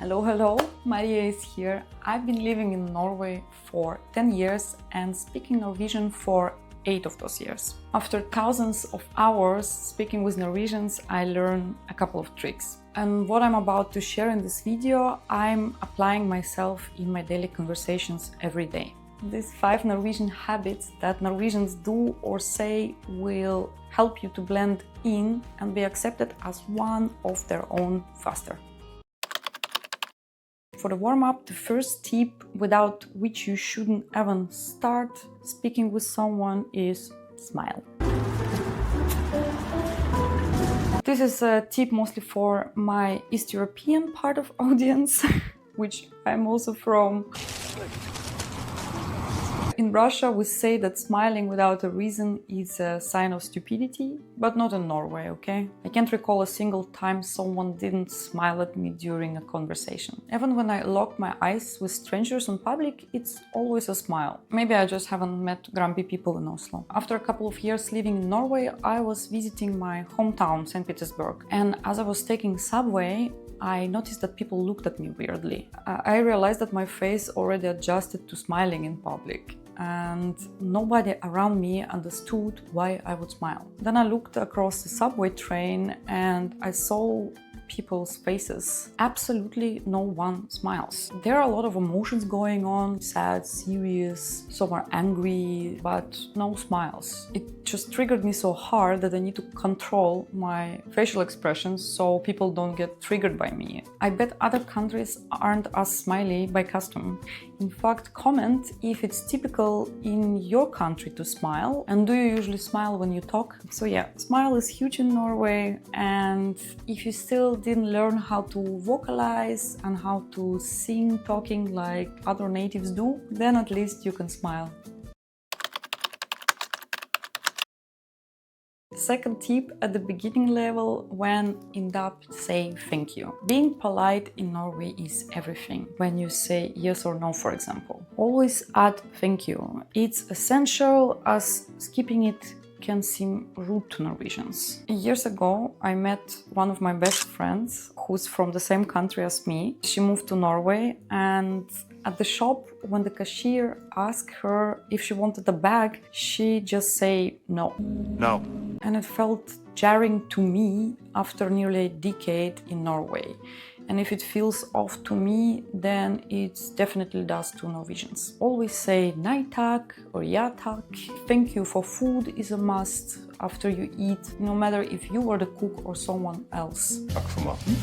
Hello, hello, Maria is here. I've been living in Norway for 10 years and speaking Norwegian for 8 of those years. After thousands of hours speaking with Norwegians, I learned a couple of tricks. And what I'm about to share in this video, I'm applying myself in my daily conversations every day. These 5 Norwegian habits that Norwegians do or say will help you to blend in and be accepted as one of their own faster. For the warm-up, the first tip without which you shouldn't even start speaking with someone is smile. This is a tip mostly for my East European part of audience, which I'm also from. In Russia, we say that smiling without a reason is a sign of stupidity, but not in Norway, okay? I can't recall a single time someone didn't smile at me during a conversation. Even when I lock my eyes with strangers in public, it's always a smile. Maybe I just haven't met grumpy people in Oslo. After a couple of years living in Norway, I was visiting my hometown, St. Petersburg, and as I was taking subway, I noticed that people looked at me weirdly. I realized that my face already adjusted to smiling in public, and nobody around me understood why I would smile. Then I looked across the subway train and I saw people's faces. Absolutely no one smiles. There are a lot of emotions going on, sad, serious, some are angry, but no smiles. It just triggered me so hard that I need to control my facial expressions so people don't get triggered by me. I bet other countries aren't as smiley by custom. In fact, comment if it's typical in your country to smile, and do you usually smile when you talk? So yeah, smile is huge in Norway, and if you still didn't learn how to vocalize and how to sing talking like other natives do, then at least you can smile. Second tip at the beginning level, when in doubt, say thank you. Being polite in Norway is everything. When you say yes or no, for example, always add thank you. It's essential, as skipping it can seem rude to Norwegians. Years ago, I met one of my best friends who's from the same country as me. She moved to Norway, and at the shop, when the cashier asked her if she wanted a bag, she just say no. No. And it felt jarring to me after nearly a decade in Norway. And if it feels off to me, then it definitely does to Norwegians. Always say nei takk or ja takk. Thank you for food is a must after you eat, no matter if you are the cook or someone else. Takk for maten.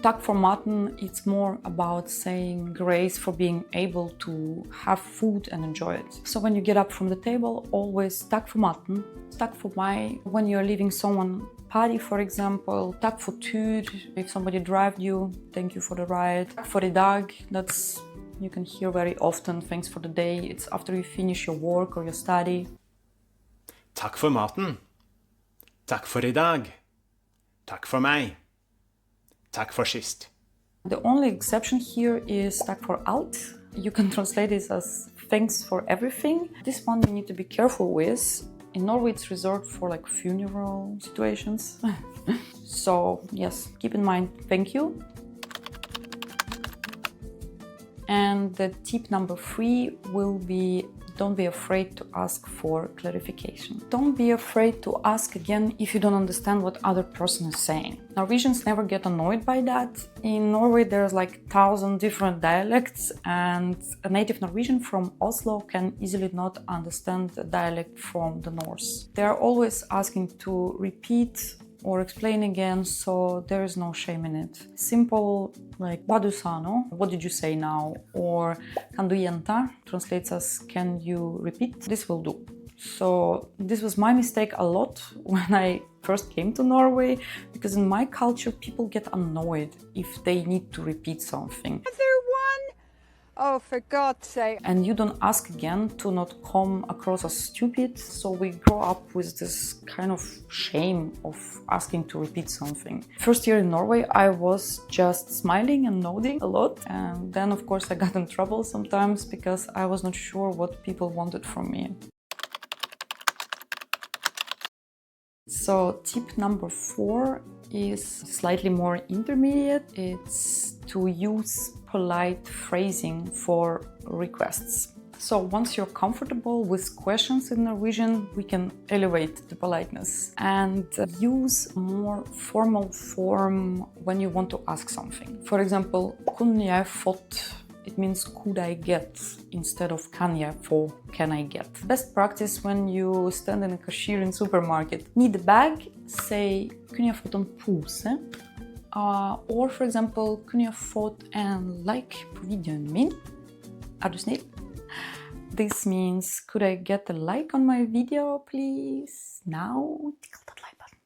Takk for maten, it's more about saying grace for being able to have food and enjoy it. So when you get up from the table, always takk for maten, takk for meg. When you're leaving someone party, for example, takk for tur. If somebody drives you, thank you for the ride. Takk for I dag, that's, you can hear very often, thanks for the day. It's after you finish your work or your study. Takk for maten. Takk for I dag. Takk for meg. Takk for sist. The only exception here is takk for alt. You can translate this as thanks for everything. This one you need to be careful with. In Norway it's reserved for like funeral situations. So yes, keep in mind thank you. And the tip number 3 will be, don't be afraid to ask for clarification. Don't be afraid to ask again if you don't understand what other person is saying. Norwegians never get annoyed by that. In Norway there's like 1,000 different dialects, and a native Norwegian from Oslo can easily not understand the dialect from the north. They are always asking to repeat or explain again, so there is no shame in it. Simple like hva du sa nå? What did you say now? Or kan du gjenta? Translates as can you repeat? This will do. So this was my mistake a lot when I first came to Norway, because in my culture people get annoyed if they need to repeat something. Oh, for God's sake. And you don't ask again to not come across as stupid. So we grow up with this kind of shame of asking to repeat something. First year in Norway, I was just smiling and nodding a lot. And then, of course, I got in trouble sometimes because I was not sure what people wanted from me. So tip number 4 is slightly more intermediate. It's to use polite phrasing for requests. So once you're comfortable with questions in Norwegian, we can elevate the politeness and use more formal form when you want to ask something. For example, kunne jeg fått, it means could I get instead of kan jeg få, can I get. Best practice when you stand in a cashier in supermarket. Need a bag? Say, kunne jeg fått en pose? Or for example, kunne jeg fått en like på videoen min? Du snill? This means, could I get a like on my video, please? Now, tickle that like button.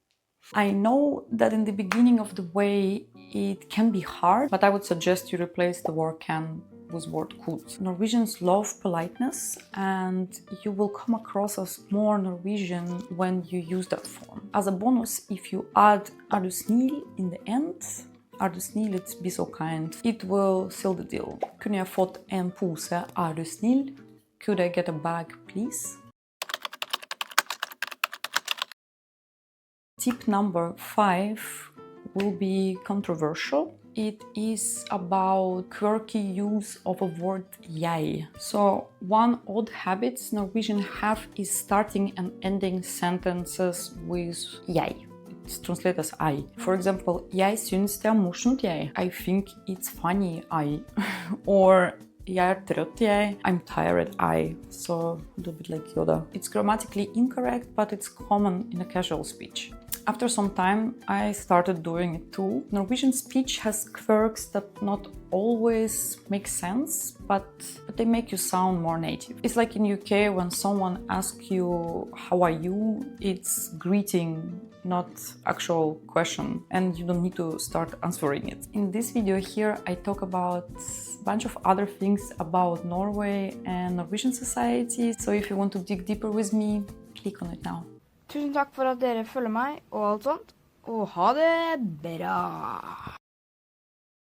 I know that in the beginning of the way it can be hard, but I would suggest you replace the word can with word could. Norwegians love politeness, and you will come across as more Norwegian when you use that form. As a bonus, if you add du snill in the end, du snill, it's be so kind, it will seal the deal. Kunne jeg fått en pose, du snill? Could I get a bag, please? Tip number 5 will be controversial. It is about quirky use of a word jeg. So one odd habit Norwegians have is starting and ending sentences with jeg. It's translated as I. For example, jeg syns det morsomt jeg. I think it's funny I. Or jeg trøtt jeg. I'm tired I. So a little bit like Yoda. It's grammatically incorrect, but it's common in a casual speech. After some time, I started doing it too. Norwegian speech has quirks that not always make sense, but they make you sound more native. It's like in UK when someone asks you, how are you? It's greeting, not actual question, and you don't need to start answering it. In this video here, I talk about a bunch of other things about Norway and Norwegian society, so if you want to dig deeper with me, click on it now. Tusen takk for at dere følger meg og alt sånt, og ha det bra!